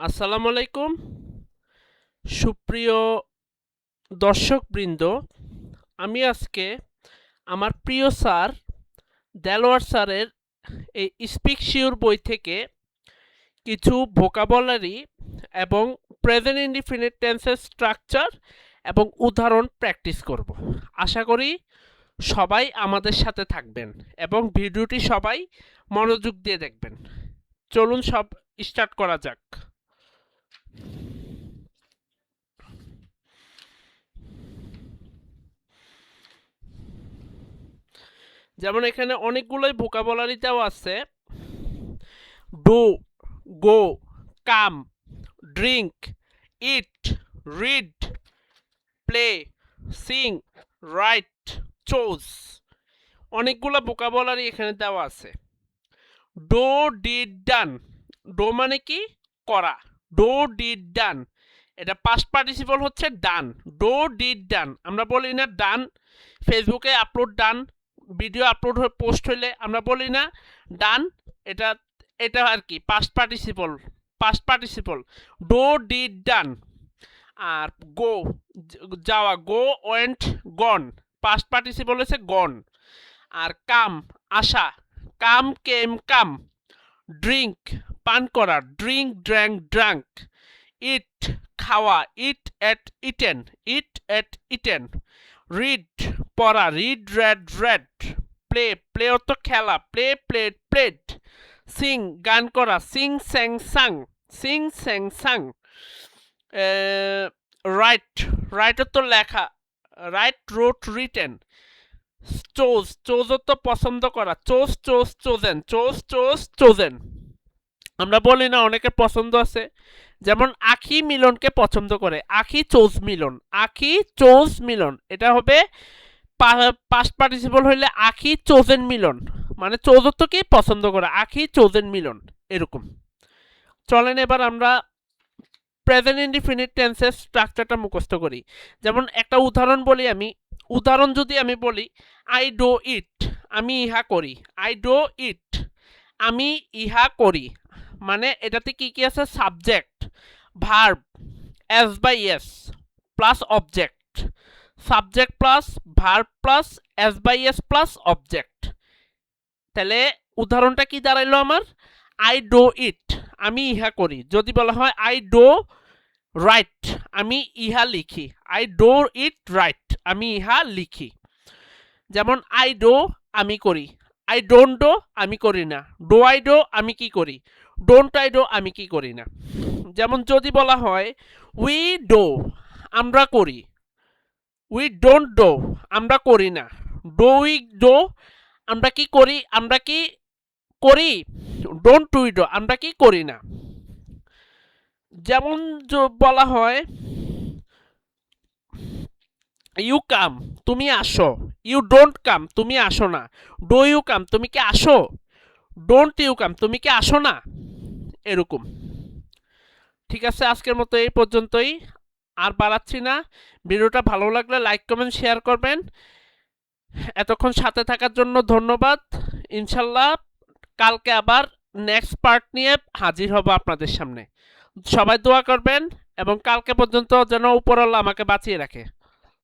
আসসালামু আলাইকুম সুপ্রিয় দর্শকবৃন্দ। আমি আজকে আমার প্রিয় স্যার দেলোয়ার স্যারের এই স্পিক শিওর বই থেকে কিছু ভোকাবুলারি এবং প্রেজেন্ট ইনডিফিনিট টেন্সের স্ট্রাকচার এবং উদাহরণ প্র্যাকটিস করব। আশা করি সবাই আমাদের সাথে থাকবেন এবং ভিডিওটি সবাই মনোযোগ দিয়ে দেখবেন। চলুন সব স্টার্ট করা যাক। যেমন এখানে অনেকগুলোই ভোকাবুলারি দেওয়া আছে। Do, go, come, drink, eat, read, play, sing, write, choose. অনেকগুলো ভোকাবুলারি এখানে দেওয়া আছে। Do, did, done. ডো মানে কি? করা। ডো, ডিড, ডান। এটা পাস্ট পার্টিসিপল হচ্ছে ডান। ডো, ডিড, ডান। আমরা বলি না ডান, ফেসবুকে আপলোড ডান, ভিডিও আপলোড হয়ে পোস্ট হইলে আমরা বলি না ডান। এটা এটা আর কি past participle. Past participle do, did, done. আর গো, যাওয়া, go, went, gone. Past participle হচ্ছে গন। আর কাম, আসা, কাম, কেম, কাম। ড্রিঙ্ক, পান করা, ড্রিঙ্ক, ড্র্যাঙ্ক, ড্রাঙ্ক। ইট, খাওয়া, eat ate eaten, eat ate eaten. Read, পড়া, read, read, read. Play, play অর্থ খেলা, প্লে, প্লেড, প্লেড। সিং, গান করা, sing, sang, sung, sing, sang, sung. Write, write অর্থ লেখা, write, wrote, written. Choose, choose অর্থ পছন্দ করা, choose, chose, chosen, choose, chose, chosen. আমরা বলি না অনেকের পছন্দ আছে, যেমন আখি মিলনকে পছন্দ করে, আখি চোজ মিলন, আখি চোজ মিলন। এটা হবে পাস্ট পার্টিসিপল হইলে আখি চোজেন মিলন, মানে চৌজত্ব কি পছন্দ করা, আখি চোজেন মিলন এরকম। চলেন এবার আমরা প্রেজেন্ট ইনডিফিনিট টেন্সের স্ট্রাকচারটা মুখস্থ করি। যেমন একটা উদাহরণ বলি আমি। উদাহরণ যদি আমি বলি আই ডো ইট, আমি ইহা করি। আই ডো ইট, আমি ইহা করি। মানে এটাতে কি কি আছে? Subject, verb, S by S plus object. Subject plus verb plus S by S plus object. তাহলে উদাহরণটা কি দাঁড়াইলো আমার? আই ডো ইট, আমি ইহা করি। যদি বলা হয় আই ডো রাইট, আমি ইহা লিখি। আই ডো ইট রাইট, আমি ইহা লিখি। যেমন আই ডো, আমি করি। আই ডোন্ট ডো, আমি করি না। ডো আই ডো, আমি কি করি। ডোন্ট আই ডো, আমি কি করি না। যেমন যদি বলা হয় উই ডো, আমরা করি। উই ডোন্ট ডো, আমরা করি না। ডো উই ডো, আমরা কি করি, আমরা কি করি। ডোন্ট উই ডো, আমরা কি করি না। যেমন বলা হয় ইউ কাম, তুমি আসো। ইউ ডোন্ট কাম, তুমি আসো না। ডো ইউ কাম, তুমি কি আসো। ডোন্ট ইউ কাম, তুমি কি আসো না। এরকম। ঠিক আছে, আজকের মতো এই পর্যন্তই, আর বাড়াচ্ছি না। ভিডিওটা ভালো লাগলে লাইক কমেন্ট শেয়ার করবেন। এতক্ষণ সাথে থাকার জন্য ধন্যবাদ। ইনশাল্লাহ কালকে আবার নেক্সট পার্ট নিয়ে হাজির হব আপনাদের সামনে। সবাই দোয়া করবেন এবং কালকে পর্যন্ত যেন উপরওয়ালা আমাকে বাঁচিয়ে রাখে।